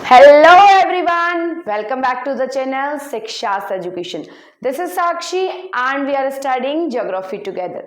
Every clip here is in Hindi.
Hello everyone, welcome back to the channel Shiksha's Education. This is Sakshi and we are studying geography together.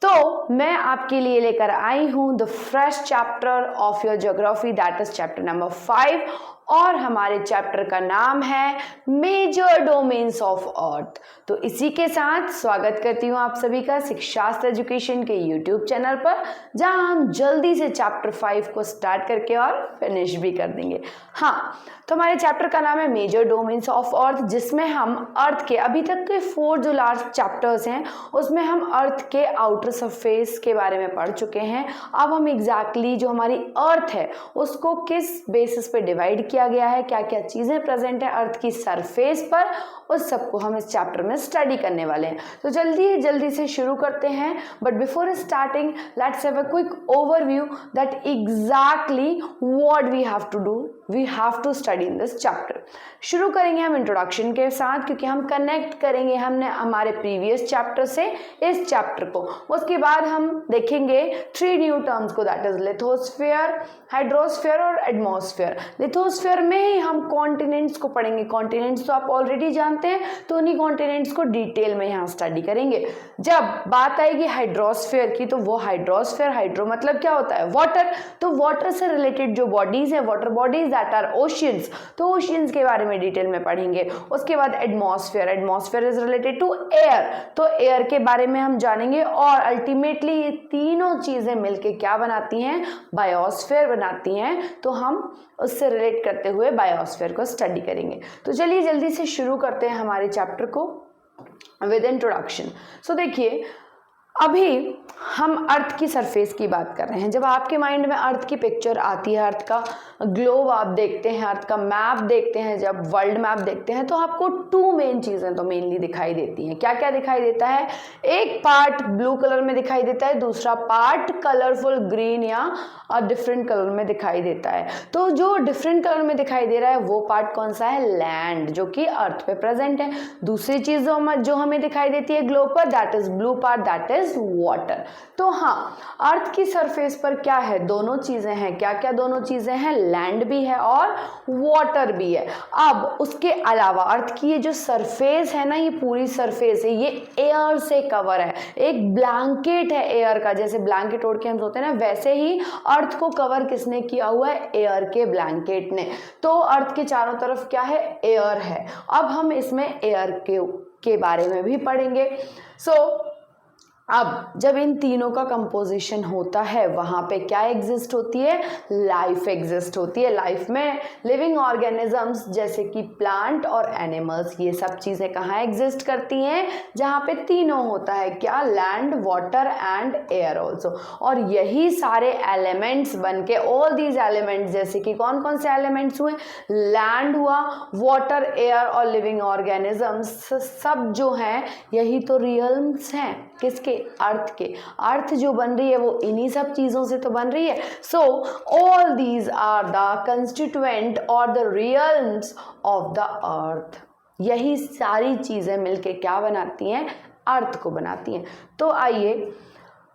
तो मैं आपके लिए लेकर आई हूँ the fresh chapter of your geography that is chapter number 5 और हमारे चैप्टर का नाम है मेजर डोमेन्स ऑफ अर्थ। तो इसी के साथ स्वागत करती हूँ आप सभी का शिक्षास्त्र एजुकेशन के यूट्यूब चैनल पर, जहाँ हम जल्दी से चैप्टर 5 को स्टार्ट करके और फिनिश भी कर देंगे। हाँ, तो हमारे चैप्टर का नाम है मेजर डोमेन्स ऑफ अर्थ, जिसमें हम अर्थ के अभी तक के 4 जो लास्ट चैप्टर्स हैं उसमें हम अर्थ के आउटर सरफेस के बारे में पढ़ चुके हैं। अब हम एग्जैक्टली जो हमारी अर्थ है उसको किस बेसिस पे डिवाइड किया गया है, क्या क्या चीजें प्रेजेंट है अर्थ की सरफेस पर, उस सबको हम इस चैप्टर में स्टडी करने वाले हैं। तो जल्दी से शुरू करते हैं। But before starting let's have a quick overview that exactly what we have to do, we have to study in this chapter. शुरू करेंगे हम इंट्रोडक्शन के साथ, क्योंकि हम कनेक्ट करेंगे हमने हमारे प्रीवियस चैप्टर से इस चैप्टर को। उसके बाद हम देखेंगे 3 न्यू टर्म्स को, दैट इज लिथोस्फीयर, हाइड्रोस्फीयर और एटमॉस्फेयर। लिथोस्फीयर में ही हम कॉन्टिनेंट्स को पढ़ेंगे। कॉन्टिनेंट्स तो आप ऑलरेडी जानते हैं, तो उन्हीं कॉन्टिनेंट्स को डिटेल में यहाँ स्टडी करेंगे। जब बात आएगी हाइड्रोस्फीयर की, तो वो हाइड्रोस्फीयर, हाइड्रो मतलब क्या होता है, वाटर, तो वाटर से रिलेटेड जो बॉडीज है, water bodies that are oceans, तो ओशियंस के बारे में डिटेल में पढ़ेंगे। उसके बाद atmosphere, atmosphere is related to air, तो एयर के बारे में हम जानेंगे। और अल्टीमेटली ये तीनों चीजें मिलके क्या बनाती हैं, बायोस्फीयर बनाती हैं। तो हम उससे रिलेट करते हुए बायोस्फीयर को स्टडी करेंगे। तो चलिए जल्दी से शुरू करते हैं हमारे चैप्टर को विद इंट्रोडक्शन। सो देखिए, अभी हम अर्थ की सरफेस की बात कर रहे हैं। जब आपके माइंड में अर्थ की पिक्चर आती है, अर्थ का ग्लोब आप देखते हैं, अर्थ का मैप देखते हैं, जब वर्ल्ड मैप देखते हैं, तो आपको 2 मेन चीजें तो मेनली दिखाई देती हैं। क्या क्या दिखाई देता है, एक पार्ट ब्लू कलर में दिखाई देता है, दूसरा पार्ट कलरफुल ग्रीन या डिफरेंट कलर में दिखाई देता है। तो जो डिफरेंट कलर में दिखाई दे रहा है वो पार्ट कौन सा है, लैंड, जो कि अर्थ पे प्रेजेंट है। दूसरी चीज जो हमें दिखाई देती है ग्लोब पर, that is blue part, that is water. तो हाँ, अर्थ की सरफेस पर क्या है, दोनों चीजें हैं। क्या क्या दोनों चीजें हैं, लैंड भी है और वाटर भी है। अब उसके अलावा अर्थ की ये जो सरफेस है ना, ये पूरी सरफेस है, ये एयर से कवर है, एक ब्लैंकेट है एयर का। जैसे ब्लैंकेट ओढ़ के हम सोते हैं ना, वैसे ही अर्थ को कवर किसने किया हुआ है, एयर के ब्लैंकेट ने। तो अर्थ के चारों तरफ क्या है, एयर है। अब हम इसमें एयर के बारे में भी पढ़ेंगे। अब जब इन तीनों का कंपोजिशन होता है, वहां पे क्या एग्जिस्ट होती है, लाइफ एग्जिस्ट होती है। लाइफ में लिविंग ऑर्गेनिजम्स जैसे कि प्लांट और एनिमल्स, ये सब चीजें कहाँ एग्जिस्ट करती हैं, जहाँ पे तीनों होता है, क्या, land, water and air also. और यही सारे एलिमेंट्स बन के, ऑल दीज एलिमेंट्स, जैसे कि कौन कौन से एलिमेंट्स हुए, लैंड हुआ, वाटर, एयर और लिविंग ऑर्गेनिजम्स, सब जो हैं यही तो रियल्स हैं किसके, अर्थ के। अर्थ जो बन रही है वो इन्हीं सब चीजों से तो बन रही है। So all these are the constituent और the realms of the earth. यही सारी चीजें मिलके क्या बनाती हैं, अर्थ को बनाती हैं। तो आइए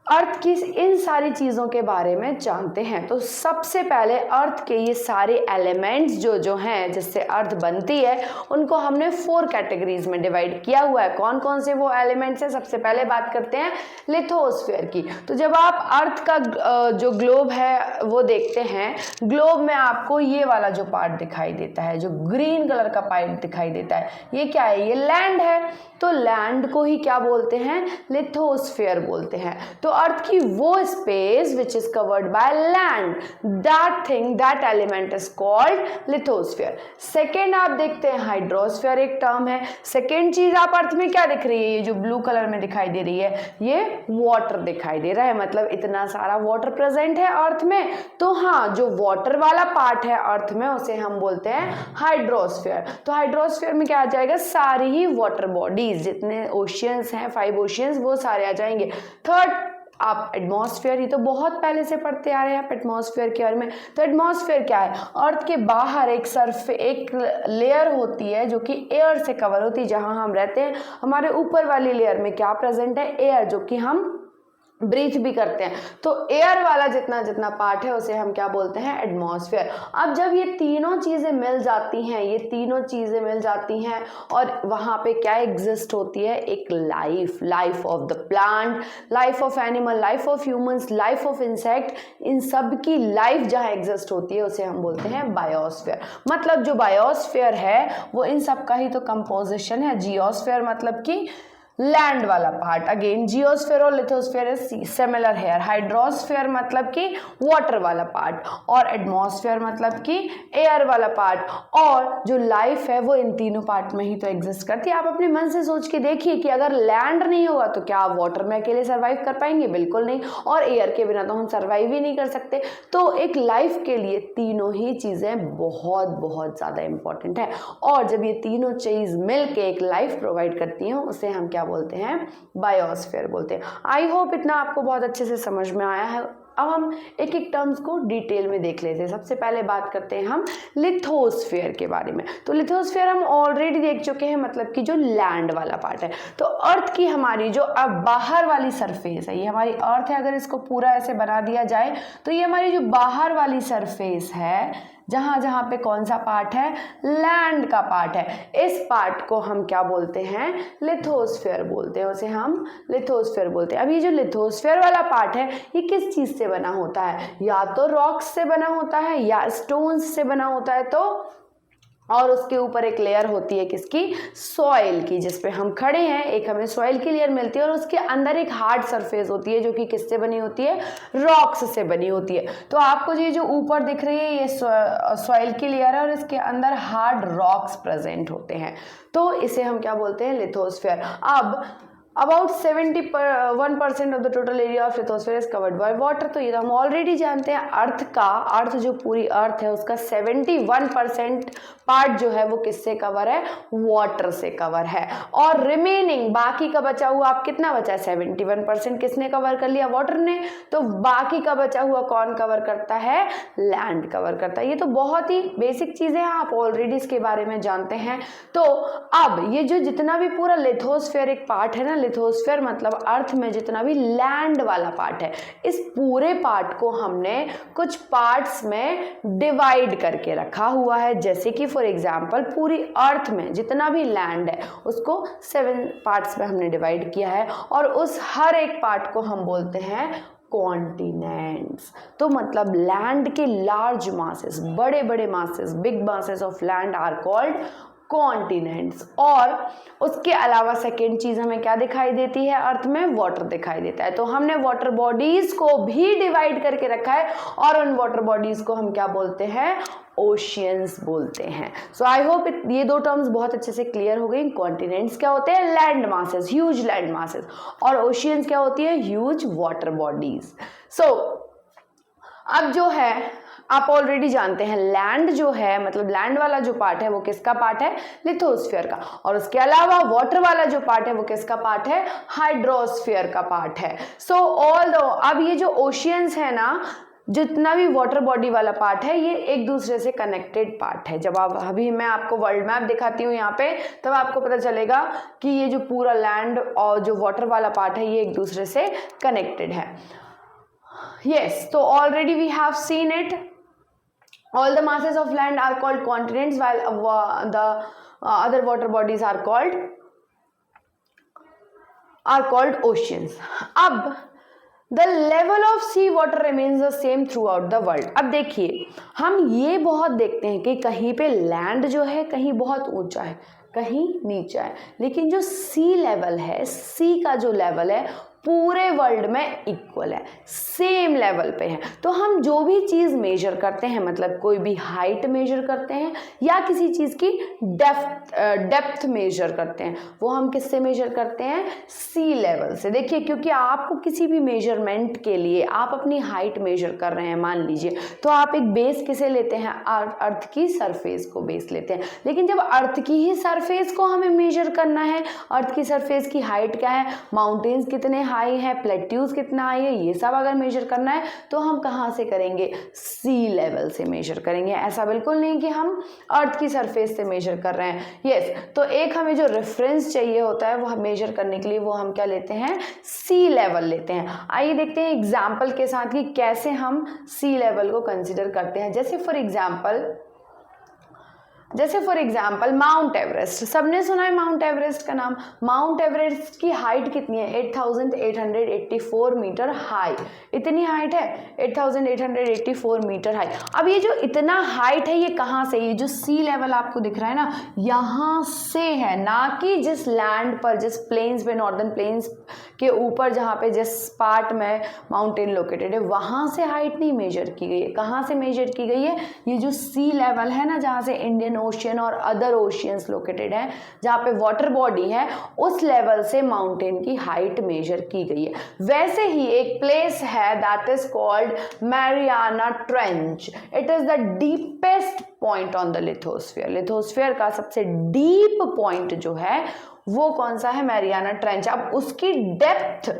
अर्थ की इन सारी चीज़ों के बारे में जानते हैं। तो सबसे पहले अर्थ के ये सारे एलिमेंट्स जो हैं जिससे अर्थ बनती है, उनको हमने 4 कैटेगरीज में डिवाइड किया हुआ है। कौन कौन से वो एलिमेंट्स हैं, सबसे पहले बात करते हैं लिथोस्फीयर की। तो जब आप अर्थ का जो ग्लोब है वो देखते हैं, ग्लोब में आपको ये वाला जो पार्ट दिखाई देता है, जो ग्रीन कलर का पार्ट दिखाई देता है, ये क्या है, ये लैंड है। तो लैंड को ही क्या बोलते हैं, लिथोस्फीयर बोलते हैं। तो अर्थ की वो space which is covered by land, that thing, that element is called lithosphere. Second आप देखते हैं हाइड्रोस्फीयर, एक टर्म है। सेकेंड चीज आप अर्थ में क्या दिख रही है, ये जो ब्लू कलर में दिखाई दे रही है, ये वाटर दिखाई दे रहा है, मतलब इतना सारा वाटर प्रेजेंट है अर्थ में। तो हाँ, जो वाटर वाला पार्ट है अर्थ में उसे हम बोलते हैं हाइड्रोस्फीयर। तो हाइड्रोस्फीयर में क्या आ जाएगा, सारी ही वाटर बॉडीज, जितने ओशियंस हैं, 5 ओशियंस, वो सारे आ जाएंगे। थर्ड आप एटमॉस्फेयर, ये तो बहुत पहले से पढ़ते आ रहे हैं आप एटमॉस्फेयर के बारे में। तो एटमॉस्फेयर क्या है, अर्थ के बाहर एक लेयर होती है जो कि एयर से कवर होती है, जहां हम रहते हैं। हमारे ऊपर वाली लेयर में क्या प्रेजेंट है, एयर, जो कि हम ब्रीथ भी करते हैं। तो एयर वाला जितना जितना पार्ट है उसे हम क्या बोलते हैं, एटमॉस्फेयर। अब जब ये तीनों चीजें मिल जाती हैं, ये तीनों चीजें मिल जाती हैं और वहां पे क्या एग्जिस्ट होती है, एक life, life of the plant, life of animal, life of humans, life of insect, इन सब की लाइफ जहां एग्जिस्ट होती है उसे हम बोलते हैं बायोस्फीयर। मतलब जो बायोस्फीयर है वो इन सब का ही तो कंपोजिशन है। जियोस्फीयर मतलब कि लैंड वाला पार्ट, अगेन जियोस्फीयर और lithosphere is similar here. Hydrosphere मतलब कि वाटर वाला पार्ट और एटमॉस्फेयर मतलब कि एयर वाला पार्ट। और जो लाइफ है वो इन तीनों पार्ट में ही तो एग्जिस्ट करती है। आप अपने मन से सोच के देखिए कि अगर लैंड नहीं होगा तो क्या आप वाटर में अकेले सर्वाइव कर पाएंगे, बिल्कुल नहीं, और एयर के बिना तो हम सर्वाइव ही नहीं कर सकते। तो एक लाइफ के लिए तीनों ही चीजें बहुत बहुत ज्यादा इंपॉर्टेंट है और जब ये तीनों चीज मिलके एक लाइफ प्रोवाइड करती हैं उसे हम क्या बोलते हैं, बायोस्फीयर बोलते हैं। आई होप इतना आपको बहुत अच्छे से समझ में आया है। अब हम एक एक टर्म्स को डिटेल में देख लेते हैं। सबसे पहले बात करते हैं हम लिथोस्फीयर के बारे में। तो लिथोस्फीयर हम ऑलरेडी देख चुके हैं, मतलब कि जो लैंड वाला पार्ट है। तो अर्थ की हमारी जो अब बाहर वाली सरफेस है, ये हमारी अर्थ है, अगर इसको पूरा ऐसे बना दिया जाए तो ये हमारी जो बाहर वाली सरफेस है, जहां जहां पे कौन सा पार्ट है, लैंड का पार्ट है, इस पार्ट को हम क्या बोलते हैं, लिथोस्फीयर बोलते हैं, उसे हम लिथोस्फीयर बोलते हैं। अब ये जो लिथोस्फीयर वाला पार्ट है ये किस चीज से बना होता है, या तो रॉक्स से बना होता है या स्टोन्स से बना होता है, तो और उसके ऊपर एक लेयर होती है किसकी, सॉइल की, जिसपे हम खड़े हैं, एक हमें सॉइल की लेयर मिलती है और उसके अंदर एक हार्ड सरफेस होती है जो कि किससे बनी होती है, रॉक्स से बनी होती है। तो आपको ये जो ऊपर दिख रही है ये सॉइल की लेयर है और इसके अंदर हार्ड रॉक्स प्रेजेंट होते हैं, तो इसे हम क्या बोलते हैं, लिथोस्फीयर। अब about 71% of the total area of lithosphere is covered by water. तो ये तो हम ऑलरेडी जानते हैं। अर्थ जो पूरी अर्थ है उसका 71% पार्ट जो है वो किससे कवर है, वाटर से कवर है। और रिमेनिंग बाकी का बचा हुआ, आप कितना बचा है, 71% किसने कवर कर लिया, वाटर ने, तो बाकी का बचा हुआ कौन कवर करता है, लैंड कवर करता है। ये तो बहुत ही बेसिक चीजें हैं, आप ऑलरेडी इसके बारे में जानते हैं। तो अब ये जो जितना भी पूरा लिथोस्फीयर एक पार्ट है ना, लिथोस्फीयर मतलब अर्थ में जितना भी लैंड वाला पार्ट है, इस पूरे पार्ट को हमने कुछ पार्ट्स में डिवाइड करके रखा हुआ है। जैसे कि फॉर एग्जांपल पूरी अर्थ में जितना भी लैंड है उसको 7 पार्ट्स में हमने डिवाइड किया है और उस हर एक पार्ट को हम बोलते हैं कॉन्टिनेंट्स। तो मतलब लैंड के लार्ज मासेस, बड़े बड़े masses, big masses of land are called continents. और उसके अलावा सेकेंड चीज हमें क्या दिखाई देती है, अर्थ में वाटर दिखाई देता है। तो हमने वाटर बॉडीज को भी डिवाइड करके रखा है और उन वाटर बॉडीज को हम क्या बोलते हैं, ओशियंस बोलते हैं। सो आई होप ये दो टर्म्स बहुत अच्छे से क्लियर हो गई। कॉन्टिनेंट्स क्या होते हैं, land masses, huge land masses, और ओशियंस क्या होती है, ह्यूज वाटर बॉडीज। सो अब जो है आप ऑलरेडी जानते हैं, लैंड जो है मतलब लैंड वाला जो पार्ट है वो किसका पार्ट है, लिथोस्फीयर का, और उसके अलावा वाटर वाला जो पार्ट है वो किसका पार्ट है, हाइड्रोस्फीयर का पार्ट है। सो ऑल दो अब ये जो ओशियंस है ना, जितना भी वाटर बॉडी वाला पार्ट है ये एक दूसरे से कनेक्टेड पार्ट है। जब आप अभी मैं आपको वर्ल्ड मैप दिखाती हूँ यहाँ पे, तब आपको पता चलेगा कि ये जो पूरा लैंड और जो वाटर वाला पार्ट है ये एक दूसरे से कनेक्टेड है। यस, तो already we have seen it. All the masses of land are called continents while the other water bodies are called oceans. अब the level of sea water remains the same throughout the world. अब देखिए हम ये बहुत देखते हैं कि कहीं पे लैंड जो है कहीं बहुत ऊंचा है, कहीं नीचा है, लेकिन जो सी लेवल है, सी का जो लेवल है पूरे वर्ल्ड में इक्वल है, सेम लेवल पे है। तो हम जो भी चीज मेजर करते हैं, मतलब कोई भी हाइट मेजर करते हैं या किसी चीज की डेप्थ मेजर करते हैं, वो हम किससे मेजर करते हैं, सी लेवल से। देखिए क्योंकि आपको किसी भी मेजरमेंट के लिए आप अपनी हाइट मेजर कर रहे हैं मान लीजिए, तो आप एक बेस किसे लेते हैं, अर्थ की सरफेस को बेस लेते हैं। लेकिन जब अर्थ की ही सरफेस को हमें मेजर करना है, अर्थ की सरफेस की हाइट क्या है, माउंटेन्स कितने हाई है, प्लेट्यूज कितना हाई है, ये सब अगर मेजर करना है तो हम कहाँ से करेंगे, सी लेवल से मेजर करेंगे। ऐसा बिल्कुल नहीं कि हम अर्थ की सरफेस से मेजर कर रहे हैं। यस, तो एक हमें जो रेफरेंस चाहिए होता है वो मेजर करने के लिए वो हम क्या लेते हैं, सी लेवल लेते हैं। आइए देखते हैं एग्जाम्पल के साथ कि कैसे हम सी लेवल को कंसिडर करते हैं। जैसे फॉर एग्जाम्पल माउंट एवरेस्ट, सबने सुना है माउंट एवरेस्ट का नाम। माउंट एवरेस्ट की हाइट कितनी है, 8884 मीटर हाई, इतनी हाइट है 8884 मीटर हाई। अब ये जो इतना हाइट है ये कहाँ से, ये जो सी लेवल आपको दिख रहा है ना, यहाँ से है, ना कि जिस लैंड पर, जिस प्लेन्स पे, नॉर्दर्न प्लेन्स के ऊपर जहाँ पे जिस पार्ट में माउंटेन लोकेटेड है वहाँ से हाइट नहीं मेजर की गई है। कहाँ से मेजर की गई है, ये जो सी लेवल है ना, जहाँ से इंडियन ओशियन और अदर ओशियंस लोकेटेड है, जहाँ पे वाटर बॉडी है, उस लेवल से माउंटेन की हाइट मेजर की गई है। वैसे ही एक प्लेस है that is called Mariana trench. It is the deepest point on the lithosphere. Lithosphere का सबसे डीप पॉइंट जो है वो कौन सा है, मैरियाना ट्रेंच। अब उसकी डेप्थ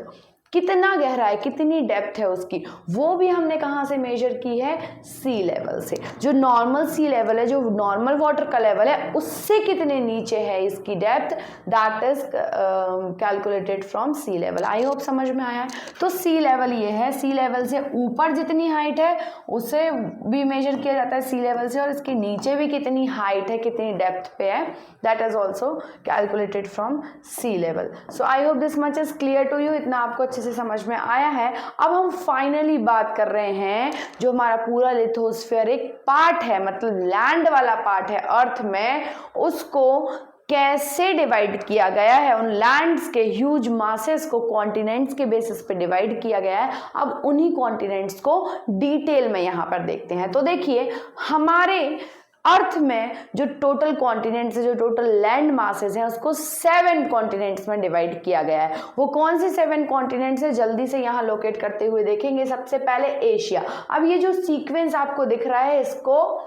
कितना गहरा है, कितनी डेप्थ है उसकी, वो भी हमने कहाँ से मेजर की है, सी लेवल से। जो नॉर्मल सी लेवल है, जो नॉर्मल वाटर का लेवल है, उससे कितने नीचे है इसकी depth, that is calculated from sea level. I hope समझ में आया है। तो सी लेवल ये है, सी लेवल से ऊपर जितनी हाइट है उसे भी मेजर किया जाता है सी लेवल से, और इसके नीचे भी कितनी हाइट है, कितनी डेप्थ पे है, that is also calculated from sea level. So I hope this much is clear to you, इतना आपको अच्छे से समझ में आया है। अब हम फाइनली बात कर रहे हैं जो हमारा पूरा लिथोस्फीयरिक पार्ट है, मतलब लैंड वाला पार्ट है अर्थ में, उसको कैसे डिवाइड किया गया है। उन लैंड्स के ह्यूज मासेस को कॉन्टिनेंट्स के बेसिस पे डिवाइड किया गया है। अब उन्हीं कॉन्टिनेंट्स को डिटेल में यहाँ पर देखते हैं। तो देखिए, हमारे अर्थ में जो टोटल कॉन्टिनेंट्स है, जो टोटल लैंड मासेस हैं, उसको 7 कॉन्टिनेंट्स में डिवाइड किया गया है। वो कौन से 7 कॉन्टिनेंट्स है, जल्दी से यहाँ लोकेट करते हुए देखेंगे। सबसे पहले एशिया। अब ये जो सीक्वेंस आपको दिख रहा है, इसको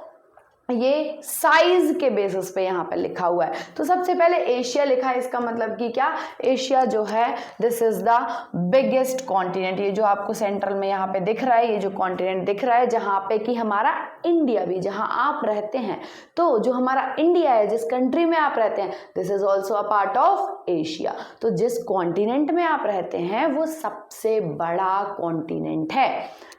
ये साइज के बेसिस पे यहाँ पर लिखा हुआ है। तो सबसे पहले एशिया लिखा है, इसका मतलब कि क्या, एशिया जो है this is the biggest continent. ये जो आपको सेंट्रल में यहाँ पे दिख रहा है, ये जो कॉन्टिनेंट दिख रहा है, जहाँ पे कि हमारा इंडिया भी, जहाँ आप रहते हैं, तो जो हमारा इंडिया है, जिस कंट्री में आप रहते हैं, this is also a part of Asia. तो जिस कॉन्टिनेंट में आप रहते हैं वो सबसे बड़ा कॉन्टिनेंट है।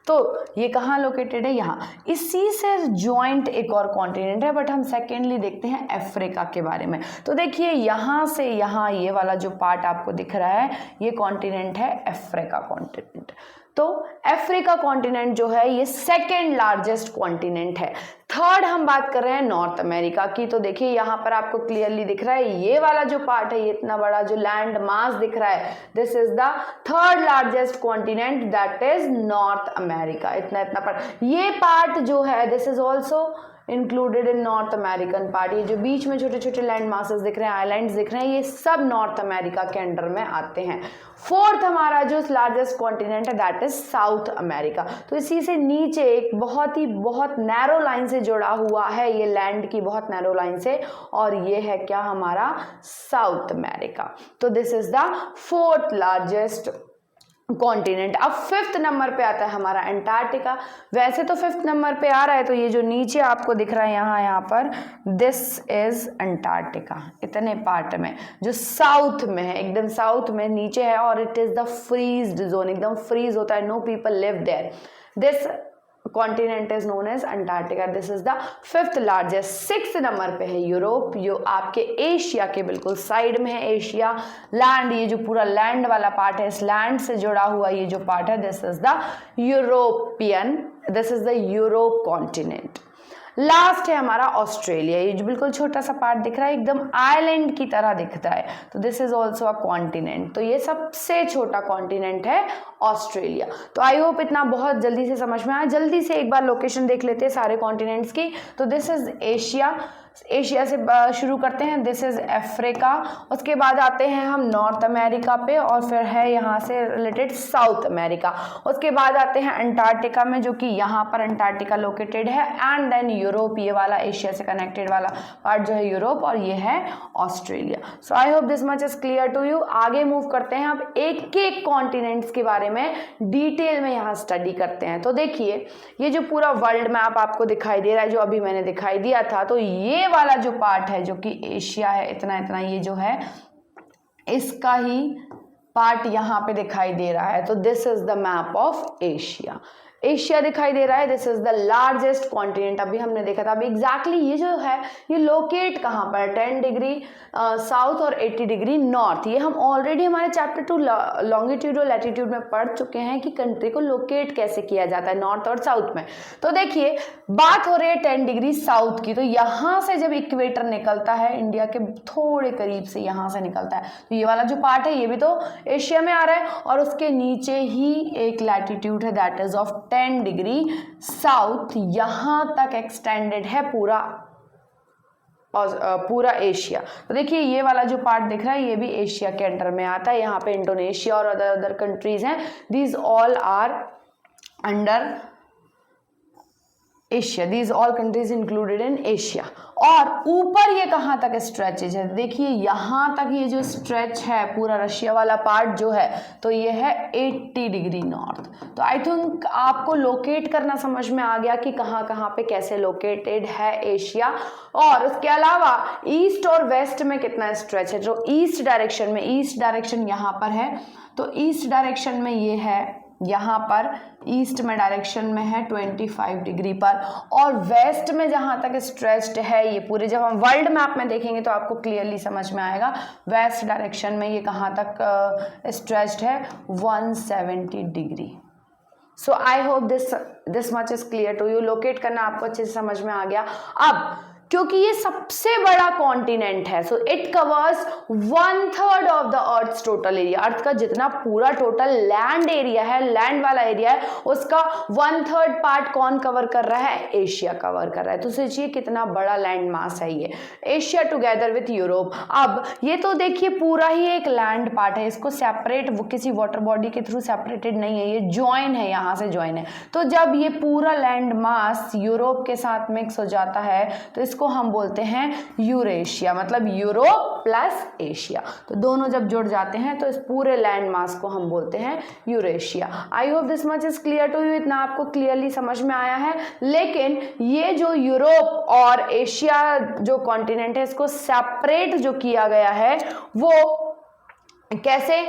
तो ये कहाँ लोकेटेड है, यहाँ। इसी से जॉइंट एक और कॉन्टिनेंट है, बट हम सेकेंडली देखते हैं अफ्रीका के बारे में। तो देखिए, यहाँ से यहाँ ये वाला जो पार्ट आपको दिख रहा है, ये कॉन्टिनेंट है अफ्रीका कॉन्टिनेंट। तो अफ्रीका कॉन्टिनेंट जो है ये सेकेंड लार्जेस्ट कॉन्टिनेंट है। थर्ड हम बात कर रहे हैं नॉर्थ अमेरिका की। तो देखिए, यहाँ पर आपको क्लियरली दिख रहा है, ये वाला जो पार्ट है, ये इतना बड़ा जो लैंड मास दिख रहा है, this is the third largest continent, that is north America. इतना पर ये पार्ट जो है, this is also included in north American part. ये जो बीच में छोटे छोटे लैंड मासेस दिख रहे हैं, आइलैंड्स दिख रहे हैं, ये सब नॉर्थ अमेरिका के अंडर में आते हैं। फोर्थ हमारा जो लार्जेस्ट कॉन्टिनेंट है, दैट इज साउथ अमेरिका। तो इसी से नीचे एक बहुत नैरो लाइन से जुड़ा हुआ है, ये लैंड की बहुत नैरो लाइन से, और ये है क्या, हमारा साउथ अमेरिका। तो this is the fourth largest continent. अब 5th नंबर पे आता है हमारा अंटार्कटिका। वैसे तो 5th नंबर पे आ रहा है, तो ये जो नीचे आपको दिख रहा है यहाँ पर, दिस इज अंटार्कटिका, इतने पार्ट में जो साउथ में है, एकदम साउथ में नीचे है, और it is the frozen zone, एकदम फ्रीज होता है, no people live there. This continent is known as Antarctica. This is the 5th largest. 6th number पे है यूरोप, जो आपके एशिया के बिल्कुल साइड में है। एशिया लैंड, ये जो पूरा लैंड वाला पार्ट है, इस लैंड से जुड़ा हुआ ये जो पार्ट है, this is the European, this is the Europe continent. Last है हमारा ऑस्ट्रेलिया। ये जो बिल्कुल छोटा सा पार्ट दिख रहा है, एकदम आइलैंड की तरह दिखता है, तो this is also a continent. तो ये सबसे छोटा कॉन्टिनेंट है ऑस्ट्रेलिया। तो आई होप इतना बहुत जल्दी से समझ में आया। जल्दी से एक बार लोकेशन देख लेते हैं सारे कॉन्टिनेंट्स की। तो दिस इज एशिया, एशिया से शुरू करते हैं, दिस इज अफ्रीका। उसके बाद आते हैं हम नॉर्थ अमेरिका पे और फिर है यहाँ से रिलेटेड साउथ अमेरिका। उसके बाद आते हैं अंटार्कटिका में, जो कि यहाँ पर अंटार्कटिका लोकेटेड है, एंड देन यूरोप, ये वाला एशिया से कनेक्टेड वाला पार्ट जो है यूरोप, और ये है Australia. So I hope this much is clear to you. आगे मूव करते हैं, अब एक एक कॉन्टिनेंट्स के बारे में डिटेल में यहाँ स्टडी करते हैं। तो देखिए ये जो पूरा वर्ल्ड मैप आपको दिखाई दे रहा है, जो अभी मैंने दिखाई दिया था, तो ये वाला जो पार्ट है जो कि एशिया है, इतना इतना ये जो है इसका ही पार्ट यहाँ पे दिखाई दे रहा है। तो this is the map of Asia. Asia दिखाई दे रहा है, this is the largest continent. अभी हमने देखा था। अभी एग्जैक्टली ये जो है ये लोकेट कहाँ पर, 10 डिग्री साउथ और 80 डिग्री नॉर्थ। ये हम ऑलरेडी हमारे चैप्टर 2 लॉन्गिट्यूड और लैटिट्यूड में पढ़ चुके हैं कि कंट्री को लोकेट कैसे किया जाता है नॉर्थ और साउथ में। तो देखिए बात हो रही है 10 डिग्री साउथ की, तो यहाँ से जब इक्वेटर निकलता है इंडिया के थोड़े करीब से यहाँ से निकलता है, तो ये वाला जो पार्ट है ये भी तो एशिया में आ रहा है, और उसके नीचे ही एक लैटिट्यूड है that is of 10 degree south, यहां तक एक्सटेंडेड है पूरा एशिया। तो देखिए ये वाला जो पार्ट दिख रहा है ये भी एशिया के अंडर में आता है। यहाँ पे इंडोनेशिया और अदर कंट्रीज हैं, these all are under Asia, these all countries included in Asia. और ऊपर ये कहाँ तक स्ट्रेचेज है, देखिए यहाँ तक ये जो स्ट्रेच है पूरा रशिया वाला पार्ट जो है, तो ये है 80 डिग्री नॉर्थ। तो आई थिंक आपको लोकेट करना समझ में आ गया कि कहाँ कहाँ पे कैसे लोकेटेड है एशिया। और उसके अलावा ईस्ट और वेस्ट में कितना स्ट्रेच है, जो ईस्ट डायरेक्शन में, ईस्ट डायरेक्शन यहाँ पर है, तो ईस्ट डायरेक्शन में ये है, यहाँ पर ईस्ट में डायरेक्शन में है 25 डिग्री पर, और वेस्ट में जहाँ तक स्ट्रेच्ड है ये पूरे, जब हम वर्ल्ड मैप में देखेंगे तो आपको क्लियरली समझ में आएगा, वेस्ट डायरेक्शन में ये कहाँ तक स्ट्रेच्ड है 170 degree. So I hope this much is clear to you. Locate करना आपको अच्छे से समझ में आ गया। अब क्योंकि ये सबसे बड़ा कॉन्टिनेंट है, so it covers 1/3 of the earth's total area. Earth का जितना पूरा टोटल लैंड एरिया है, लैंड वाला एरिया है, उसका 1/3 पार्ट कौन कवर कर रहा है, एशिया कवर कर रहा है। तो सोचिए कितना बड़ा लैंड मास है ये, एशिया टुगेदर विथ यूरोप। अब ये तो देखिए पूरा ही एक लैंड पार्ट है, इसको सेपरेट वो किसी वाटर बॉडी के थ्रू सेपरेटेड नहीं है, ये ज्वाइन है, यहाँ से ज्वाइन है। तो जब ये पूरा लैंड मास यूरोप के साथ मिक्स हो जाता है तो इसको हम बोलते हैं यूरेशिया, मतलब यूरोप प्लस एशिया। तो दोनों जब जुड़ जाते हैं तो इस पूरे लैंड मास को हम बोलते हैं Eurasia. I hope this much is clear to you. इतना आपको क्लियरली समझ में आया है। लेकिन ये जो यूरोप और एशिया जो कॉन्टिनेंट है, इसको सेपरेट जो किया गया है वो कैसे,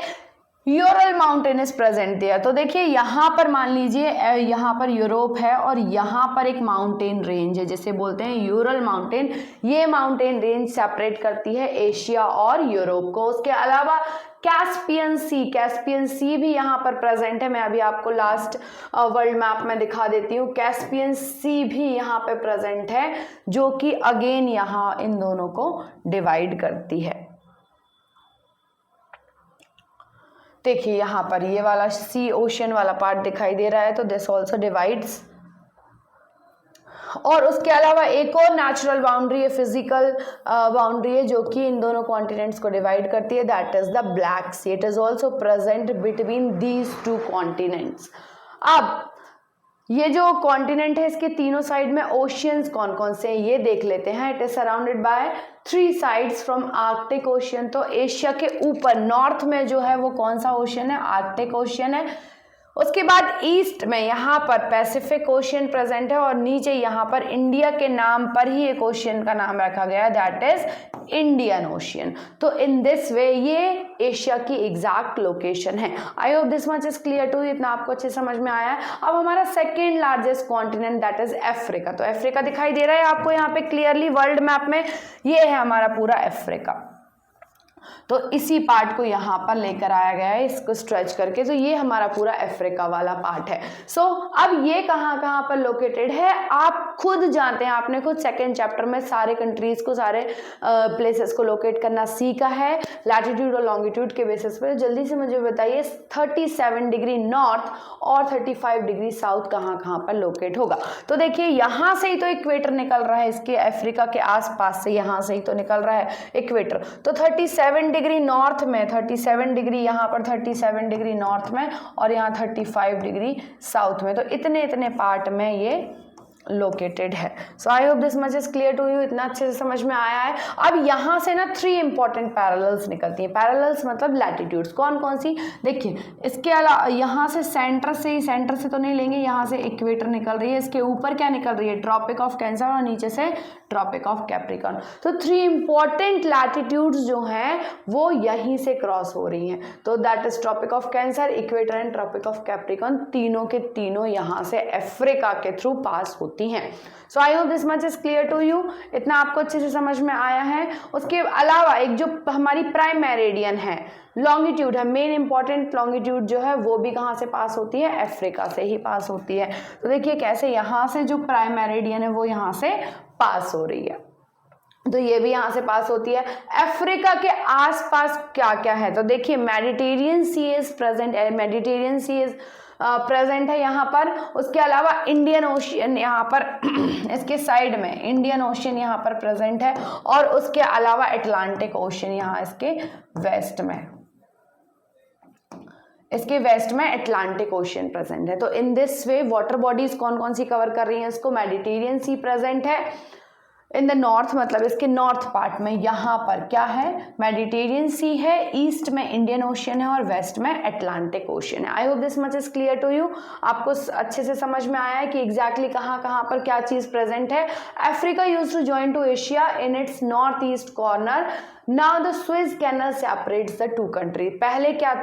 यूरल माउंटेन इज प्रेजेंट दिया। तो देखिए यहाँ पर मान लीजिए यहाँ पर यूरोप है और यहाँ पर एक माउंटेन रेंज है जिसे बोलते हैं यूरल माउंटेन। ये माउंटेन रेंज सेपरेट करती है एशिया और यूरोप को। उसके अलावा कैस्पियन सी भी यहाँ पर प्रेजेंट है। मैं अभी आपको लास्ट वर्ल्ड मैप में दिखा देती हूँ। कैस्पियन सी भी यहाँ पे प्रेजेंट है, जो कि अगेन यहाँ इन दोनों को डिवाइड करती है। देखिए यहाँ पर ये वाला सी ओशन वाला पार्ट दिखाई दे रहा है, तो दिस ऑल्सो डिवाइड्स। और उसके अलावा एक और नेचुरल बाउंड्री है, फिजिकल बाउंड्री है, जो कि इन दोनों कॉन्टिनेंट्स को डिवाइड करती है, that is the Black Sea. It is also present between these two continents. अब ये जो कॉन्टिनेंट है इसके तीनों साइड में ओशियंस कौन कौन से हैं ये देख लेते हैं। It is surrounded by 3 sides from Arctic ocean. तो एशिया के ऊपर नॉर्थ में जो है वो कौन सा ओशियन है, आर्कटिक ओशियन है। उसके बाद ईस्ट में यहाँ पर पैसिफिक ओशियन प्रेजेंट है, और नीचे यहाँ पर इंडिया के नाम पर ही एक ओशियन का नाम रखा गया है, दैट इज इंडियन ओशियन। तो इन दिस वे ये एशिया की एग्जैक्ट लोकेशन है। I hope this much is clear to, इतना आपको अच्छे समझ में आया है। अब हमारा second largest continent that is Africa. तो अफ्रीका दिखाई दे रहा है आपको यहाँ पे क्लियरली वर्ल्ड मैप में, ये है हमारा पूरा अफ्रीका। तो इसी पार्ट को यहाँ पर लेकर आया गया है, इसको स्ट्रेच करके। तो ये हमारा पूरा अफ्रीका वाला पार्ट है। अब ये कहाँ कहाँ पर लोकेटेड है आप खुद जानते हैं, आपने खुद सेकेंड चैप्टर में सारे कंट्रीज को, सारे प्लेसेस को लोकेट करना सीखा है लैटिट्यूड और लॉन्गिट्यूड के बेसिस पे। जल्दी से मुझे बताइए 37 डिग्री नॉर्थ और 35 डिग्री साउथ कहाँ कहाँ पर लोकेट होगा। तो देखिए यहाँ से ही तो इक्वेटर निकल रहा है, इसके अफ्रीका के आसपास से यहाँ से ही तो निकल रहा है इक्वेटर। तो 37 डिग्री नॉर्थ में, 37 डिग्री यहाँ पर, 37 डिग्री नॉर्थ में और यहाँ 35 डिग्री साउथ में, तो इतने इतने पार्ट में ये लोकेटेड है। So I hope this much is clear to you, इतना अच्छे से समझ में आया है। अब यहाँ से ना 3 इंपॉर्टेंट पैरेलल्स निकलती हैं। पैरेलल्स मतलब लैटिट्यूड्स, कौन कौन सी, देखिए इसके अलावा यहाँ से सेंटर से तो नहीं लेंगे, यहाँ से इक्वेटर निकल रही है, इसके ऊपर क्या निकल रही है, ट्रॉपिक ऑफ कैंसर और नीचे से ट्रॉपिक ऑफ कैप्रिकॉर्न। तो 3 इंपॉर्टेंट लैटिट्यूड्स जो हैं वो यहीं से क्रॉस हो रही हैं। तो that is Tropic of Cancer, equator and Tropic of Capricorn, तीनों के तीनों यहाँ से अफ्रीका के थ्रू पास होती हैं। So I hope this much is clear to you, इतना आपको अच्छे से समझ में आया है। उसके अलावा एक जो हमारी प्राइम मेरिडियन है, लॉन्गिट्यूड है, मेन इंपॉर्टेंट लॉन्गिट्यूड जो है वो भी कहाँ से पास होती है, अफ्रीका से ही पास होती है। तो देखिए कैसे यहाँ से जो प्राइम मेरिडियन है वो यहाँ से पास हो रही है, तो ये भी यहाँ से पास होती है। अफ्रीका के आसपास क्या क्या है, तो देखिए Mediterranean Sea is present, Mediterranean Sea is present है यहाँ पर। उसके अलावा इंडियन ओशियन यहाँ पर इसके साइड में इंडियन ओशियन यहाँ पर प्रेजेंट है, और उसके अलावा अटलांटिक ओशियन यहाँ इसके वेस्ट में, इसके वेस्ट में अटलांटिक ओशियन प्रेजेंट है। तो in this way water bodies कौन कौन सी कवर कर रही हैं इसको, मेडिटेरियन सी प्रेजेंट है इन द नॉर्थ, मतलब इसके नॉर्थ पार्ट में यहाँ पर क्या है, मेडिटेरियन सी है, ईस्ट में इंडियन ओशियन है और वेस्ट में अटलांटिक ओशियन है। I hope this much is clear to you, आपको अच्छे से समझ में आया है कि एग्जैक्टली कहाँ कहाँ पर क्या चीज प्रेजेंट है। Africa used to join to Asia in its north east corner, now the Suez Canal separates the 2 country. पहले क्या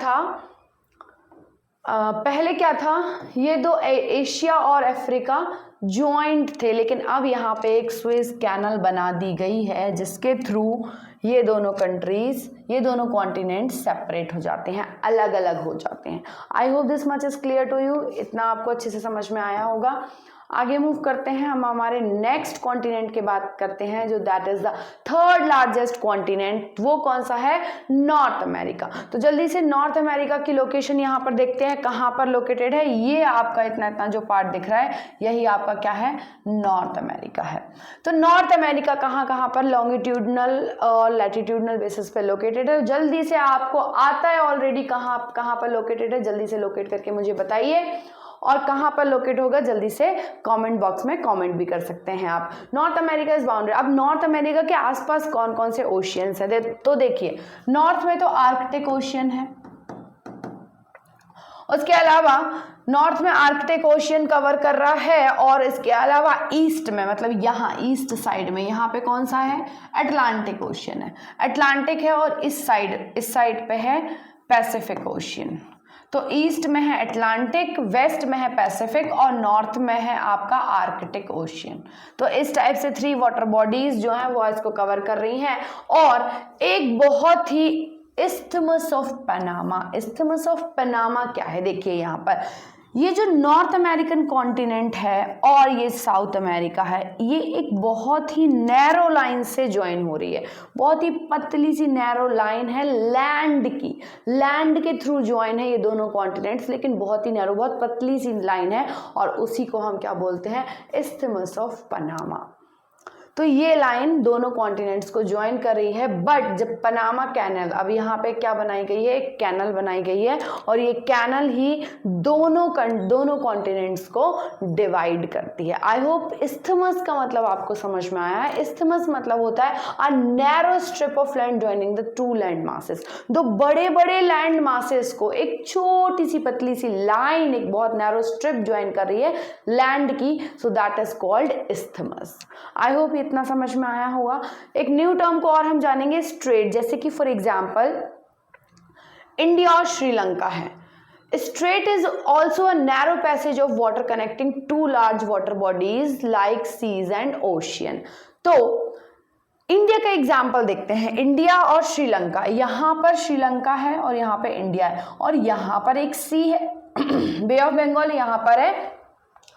था, ये दो एशिया और अफ्रीका ज्वाइंट थे, लेकिन अब यहाँ पे एक स्वेज कैनल बना दी गई है जिसके थ्रू ये दोनों कंट्रीज, ये दोनों कॉन्टिनेंट सेपरेट हो जाते हैं, अलग अलग हो जाते हैं। I hope this much is clear to you, इतना आपको अच्छे से समझ में आया होगा। आगे मूव करते हैं हम हमारे नेक्स्ट कॉन्टिनेंट की बात करते हैं, जो that is the 3rd largest continent. वो कौन सा है, नॉर्थ अमेरिका। तो जल्दी से नॉर्थ अमेरिका की लोकेशन यहाँ पर देखते हैं कहाँ पर लोकेटेड है। ये आपका इतना इतना जो पार्ट दिख रहा है यही आपका क्या है, नॉर्थ अमेरिका है। तो नॉर्थ अमेरिका कहाँ कहाँ पर लॉन्गिट्यूडनल और लैटिट्यूडनल बेसिस पे लोकेटेड है। जल्दी से आपको आता है ऑलरेडी कहाँ कहाँ पर लोकेटेड है, जल्दी से लोकेट करके मुझे बताइए, और कहाँ पर लोकेट होगा जल्दी से कमेंट बॉक्स में कमेंट भी कर सकते हैं आप। North America is boundary. अब नॉर्थ अमेरिका के आसपास कौन कौन से ओशियंस है, तो देखिए नॉर्थ में तो आर्कटिक ओशियन है, उसके अलावा नॉर्थ में आर्कटिक ओशियन कवर कर रहा है, और इसके अलावा ईस्ट में, मतलब यहाँ ईस्ट साइड में यहाँ पे कौन सा है, अटलांटिक ओशियन है, अटलांटिक है, और इस साइड पे है पैसिफिक ओशियन। तो ईस्ट में है अटलांटिक, वेस्ट में है पैसिफिक और नॉर्थ में है आपका आर्कटिक ओशियन। तो इस टाइप से 3 वाटर बॉडीज जो हैं वो इसको कवर कर रही हैं। और एक बहुत ही isthmus of Panama, isthmus of Panama क्या है, देखिए यहाँ पर ये जो नॉर्थ अमेरिकन कॉन्टिनेंट है और ये साउथ अमेरिका है, ये एक बहुत ही नैरो लाइन से ज्वाइन हो रही है, बहुत ही पतली सी नैरो लाइन है लैंड की, लैंड के थ्रू ज्वाइन है ये दोनों कॉन्टिनेंट्स, लेकिन बहुत ही नैरो, बहुत पतली सी लाइन है, और उसी को हम क्या बोलते हैं, इस्थमस ऑफ पनामा। तो ये लाइन दोनों कॉन्टिनेंट्स को ज्वाइन कर रही है। बट जब पनामा कैनल, अब यहाँ पे क्या बनाई गई है, एक कैनल बनाई गई है, और ये कैनल ही दोनों कॉन्टिनेंट्स को डिवाइड करती है। आई होप इस्थमस का मतलब आपको समझ में आया है। इस्थमस मतलब होता है a narrow strip of land joining the 2 land masses. दो बड़े बड़े लैंड मासेस को एक छोटी सी पतली सी लाइन, एक बहुत नैरो स्ट्रिप ज्वाइन कर रही है लैंड की, so that is called isthmus. I hope इतना समझ में आया होगा। एक न्यू टर्म को और हम जानेंगे, स्ट्रेट, जैसे कि फॉर एग्जांपल इंडिया और श्रीलंका है। Strait is also a narrow passage of water connecting 2 large water bodies like seas and ocean. तो इंडिया का एग्जाम्पल देखते हैं, इंडिया और श्रीलंका। यहाँ पर श्रीलंका है और यहाँ पे इंडिया है, और यहाँ पर एक सी है बे ऑफ बंगाल, यहाँ पर है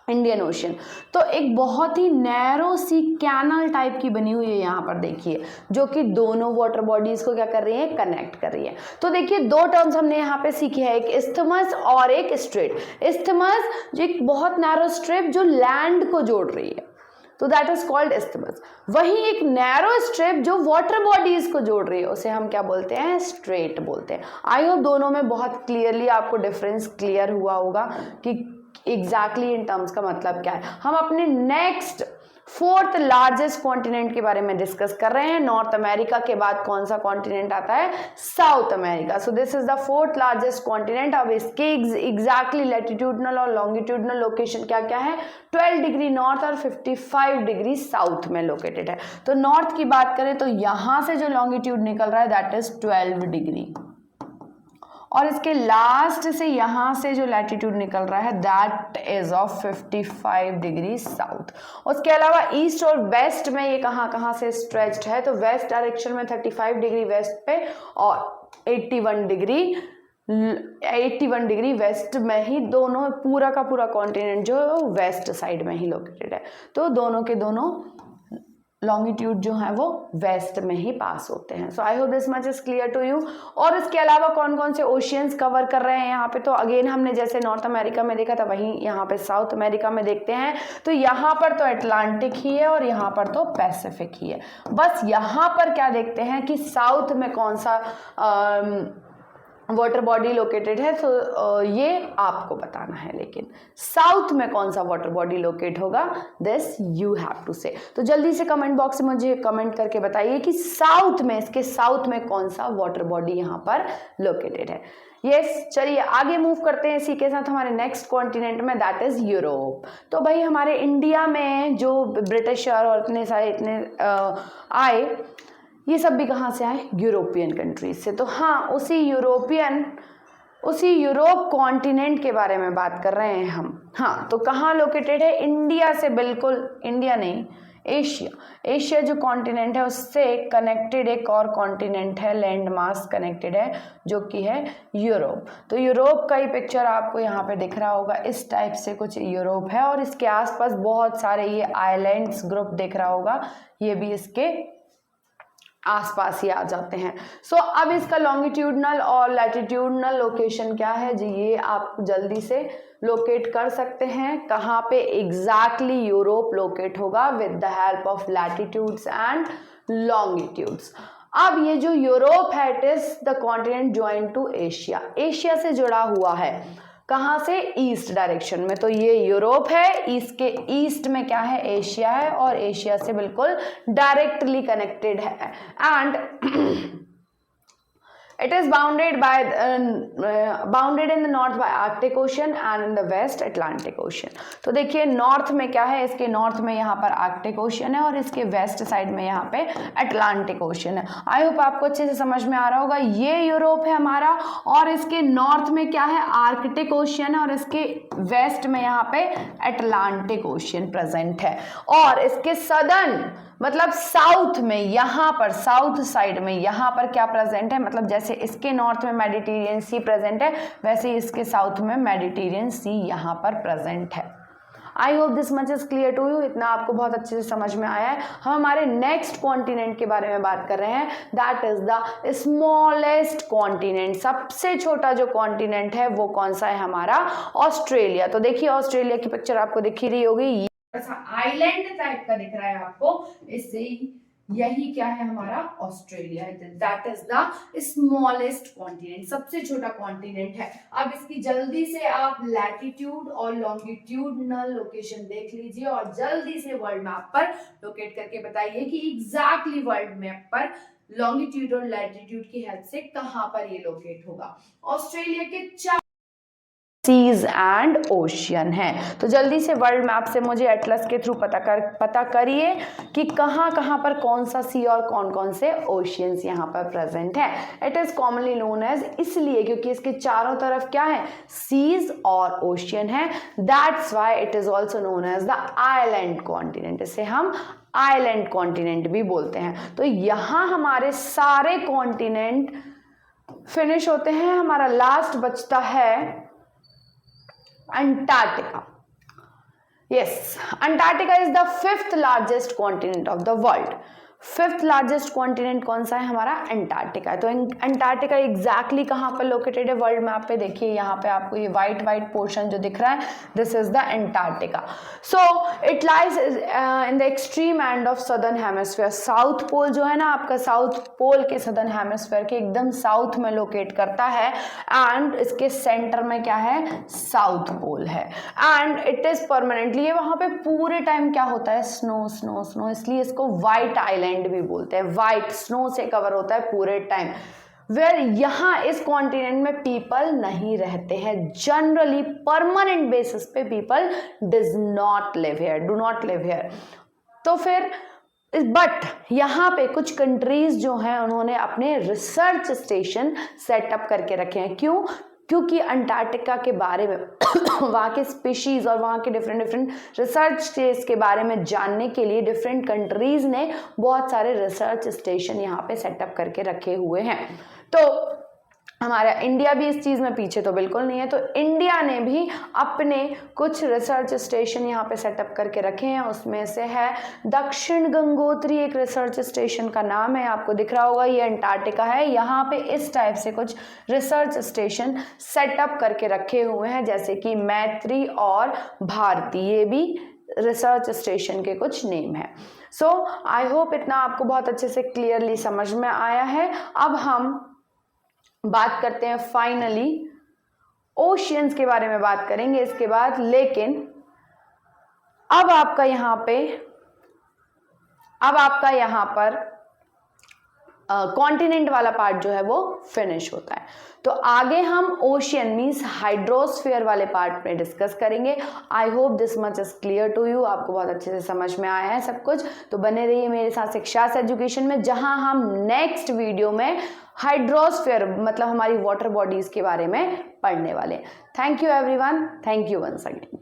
इंडियन ओशन। तो एक बहुत ही नैरो सी कैनल टाइप की बनी हुई है यहाँ पर देखिए, जो कि दोनों वाटर बॉडीज को क्या कर रही है, कनेक्ट कर रही है। तो देखिए दो टर्म्स हमने यहाँ पे सीखे हैं, एक इस्थमस और एक स्ट्रेट। इस्थमस जो एक बहुत नैरो स्ट्रिप जो लैंड को जोड़ रही है, तो दैट इज कॉल्ड इस्थमस। वहीं एक नैरो स्ट्रिप जो वाटर बॉडीज को जोड़ रही है, उसे हम क्या बोलते हैं, स्ट्रेट बोलते हैं। आई होप दोनों में बहुत क्लियरली आपको डिफरेंस क्लियर हुआ होगा कि एग्जैक्टली इन टर्म्स का मतलब क्या है। हम अपने नेक्स्ट फोर्थ लार्जेस्ट कॉन्टिनेंट के बारे में डिस्कस कर रहे हैं। नॉर्थ अमेरिका के बाद कौन सा कॉन्टिनेंट आता है, south America. So this is the fourth largest continent. अब इसके एग्जैक्टली लैटिट्यूडनल और लॉन्गिट्यूडनल लोकेशन क्या क्या है, 12 डिग्री नॉर्थ और 55 डिग्री साउथ में लोकेटेड है। तो नॉर्थ की बात करें तो यहां से जो लॉन्गिट्यूड निकल रहा है दैट इज 12 डिग्री, और इसके लास्ट से यहां से जो लैटिट्यूड निकल रहा है that is of 55 degree south. उसके अलावा ईस्ट और वेस्ट में ये कहां से स्ट्रेच्ड है, तो वेस्ट डायरेक्शन में 35 डिग्री वेस्ट पे और 81 डिग्री वेस्ट में ही, दोनों पूरा का पूरा कॉन्टिनेंट जो वेस्ट साइड में ही लोकेटेड है। तो दोनों के दोनों लॉन्गिट्यूड जो है वो वेस्ट में ही पास होते हैं। So I hope this much is clear to you. और इसके अलावा कौन कौन से ओशियंस कवर कर रहे हैं यहाँ पे, तो अगेन हमने जैसे नॉर्थ अमेरिका में देखा था वहीं यहाँ पे साउथ अमेरिका में देखते हैं। तो यहाँ पर तो अटलांटिक ही है और यहाँ पर तो पैसिफिक ही है। बस यहाँ पर क्या देखते हैं कि साउथ में कौन सा वाटर बॉडी लोकेटेड है, तो ये आपको बताना है, लेकिन साउथ में कौन सा वाटर बॉडी लोकेट होगा दिस यू हैव टू से। तो जल्दी से कमेंट बॉक्स में मुझे कमेंट करके बताइए कि साउथ में, इसके साउथ में कौन सा वाटर बॉडी यहाँ पर लोकेटेड है। यस, चलिए आगे मूव करते हैं इसी के साथ हमारे नेक्स्ट कॉन्टिनेंट में, दैट इज यूरोप। तो भाई हमारे इंडिया में जो ब्रिटिशर और इतने सारे आए, ये सब भी कहाँ से आए, यूरोपियन कंट्रीज से। तो हाँ, उसी यूरोप कॉन्टिनेंट के बारे में बात कर रहे हैं हम। हाँ, तो कहाँ लोकेटेड है, इंडिया से बिल्कुल, इंडिया नहीं, एशिया जो कॉन्टिनेंट है उससे कनेक्टेड एक और कॉन्टिनेंट है, लैंड मास कनेक्टेड है, जो कि है यूरोप। तो यूरोप का ही पिक्चर आपको यहाँ पे दिख रहा होगा, इस टाइप से कुछ यूरोप है, और इसके आसपास बहुत सारे ये आइलैंड्स ग्रुप दिख रहा होगा, ये भी इसके आसपास ही आ जाते हैं। सो अब इसका लॉन्गिट्यूडनल और लैटिट्यूडनल लोकेशन क्या है जी, ये आप जल्दी से लोकेट कर सकते हैं। कहाँ पे एग्जैक्टली यूरोप लोकेट होगा, with the help of latitudes and longitudes. अब ये जो यूरोप है it is the continent joint to Asia, Asia से जुड़ा हुआ है। कहाँ से, ईस्ट डायरेक्शन में। तो ये यूरोप है, इसके ईस्ट में क्या है, एशिया है, और एशिया से बिल्कुल डायरेक्टली कनेक्टेड है। And it is bounded in the north by Arctic Ocean and in the west Atlantic Ocean। तो देखिए नॉर्थ में क्या है, इसके नॉर्थ में यहाँ पर आर्कटिक ओशियन है और इसके वेस्ट साइड में यहाँ पे अटलांटिक ओशियन है। आई होप आपको अच्छे से समझ में आ रहा होगा। ये यूरोप है हमारा, और इसके नॉर्थ में क्या है, आर्कटिक ओशियन है, और इसके वेस्ट में यहाँ पे अटलांटिक ओशियन प्रेजेंट है। और इसके सदर्न मतलब साउथ में, यहाँ पर साउथ साइड में यहाँ पर क्या प्रेजेंट है, मतलब जैसे इसके नॉर्थ में मेडिटेरियन सी प्रेजेंट है, वैसे ही इसके साउथ में मेडिटेरियन सी यहाँ पर प्रेजेंट है। I hope this much is clear to you. इतना आपको बहुत अच्छे से समझ में आया है। हम हमारे नेक्स्ट कॉन्टिनेंट के बारे में बात कर रहे हैं, that is the smallest continent. सबसे छोटा जो कॉन्टिनेंट है वो कौन सा है, हमारा ऑस्ट्रेलिया। तो देखिए ऑस्ट्रेलिया की पिक्चर आपको दिख ही रही होगी, आइलैंड टाइप का दिख रहा है आपको, इससे यही क्या है हमारा Australia, that is the smallest continent, सबसे छोटा कॉन्टिनेंट है। अब इसकी जल्दी से आप लैटिट्यूड और लॉन्गिट्यूडनल लोकेशन देख लीजिए और जल्दी से वर्ल्ड मैप पर लोकेट करके बताइए कि एग्जैक्टली वर्ल्ड मैप पर लॉन्गिट्यूड और लैटिट्यूड की हेल्प से कहां पर ये लोकेट होगा। ऑस्ट्रेलिया के 4 सीज एंड ओशियन है। तो जल्दी से वर्ल्ड मैप से मुझे एटलस के थ्रू पता करिए कि कहाँ कहाँ पर कौन सा सी और कौन कौन से ओशियंस यहाँ पर प्रेजेंट है। It is commonly known as, इसलिए क्योंकि इसके चारों तरफ क्या है, सीज और ओशियन है, that's why it is also known as the island continent. इसे हम आइलैंड कॉन्टिनेंट भी बोलते हैं। तो यहाँ हमारे सारे कॉन्टिनेंट फिनिश होते हैं, हमारा लास्ट बचता है Antarctica. Yes, Antarctica is the 5th largest continent of the world. 5th largest continent कौन सा है? हमारा अंटार्कटिका है। तो अंटार्कटिका एग्जैक्टली कहाँ पर लोकेटेड है वर्ल्ड मैप पे? देखिए यहाँ पे आपको ये वाइट पोर्शन जो दिख रहा है, this is the Antarctica. So it lies in the extreme end of southern hemisphere. South Pole जो है ना आपका, साउथ पोल के सदर्न हेमिस्फीयर के एकदम साउथ में लोकेट करता है, एंड इसके सेंटर में क्या है? साउथ पोल है, एंड इट इज परमानेंटली, वहां पे पूरे टाइम क्या होता है? स्नो स्नो स्नो, इसलिए इसको व्हाइट आइलैंड भी बोलते हैं। व्हाइट स्नो से कवर होता है पूरे टाइम। वेयर यहाँ इस कॉन्टिनेंट में पीपल नहीं रहते हैं, जनरली परमानेंट बेसिस पे people does not live here, do not live here. तो फिर बट यहाँ पे कुछ कंट्रीज जो हैं उन्होंने अपने रिसर्च स्टेशन सेटअप करके रखे हैं। क्यों? क्योंकि अंटार्कटिका के बारे में वहाँ के स्पीशीज और वहाँ के डिफरेंट रिसर्च स्टेज के बारे में जानने के लिए डिफरेंट कंट्रीज ने बहुत सारे रिसर्च स्टेशन यहाँ पे सेटअप करके रखे हुए हैं। तो हमारा इंडिया भी इस चीज़ में पीछे तो बिल्कुल नहीं है। तो इंडिया ने भी अपने कुछ रिसर्च स्टेशन यहाँ पे सेटअप करके रखे हैं। उसमें से है दक्षिण गंगोत्री, एक रिसर्च स्टेशन का नाम है, आपको दिख रहा होगा, ये अंटार्कटिका है। यहाँ पे इस टाइप से कुछ रिसर्च स्टेशन सेटअप करके रखे हुए हैं, जैसे कि मैत्री और भारती, ये भी रिसर्च स्टेशन के कुछ नेम है। सो आई होप इतना आपको बहुत अच्छे से क्लियरली समझ में आया है। अब हम बात करते हैं फाइनली ओशियंस के बारे में बात करेंगे इसके बाद, लेकिन अब आपका यहाँ पर कॉन्टिनेंट वाला पार्ट जो है वो फिनिश होता है। तो आगे हम ओशियन मीन्स हाइड्रोस्फीयर वाले पार्ट में डिस्कस करेंगे। I hope this much is clear to you, आपको बहुत अच्छे से समझ में आया है सब कुछ। तो बने रहिए मेरे साथ शिक्षास एजुकेशन में, जहां हम नेक्स्ट वीडियो में हाइड्रोस्फीयर मतलब हमारी वाटर बॉडीज के बारे में पढ़ने वाले हैं। Thank you everyone, thank you once again.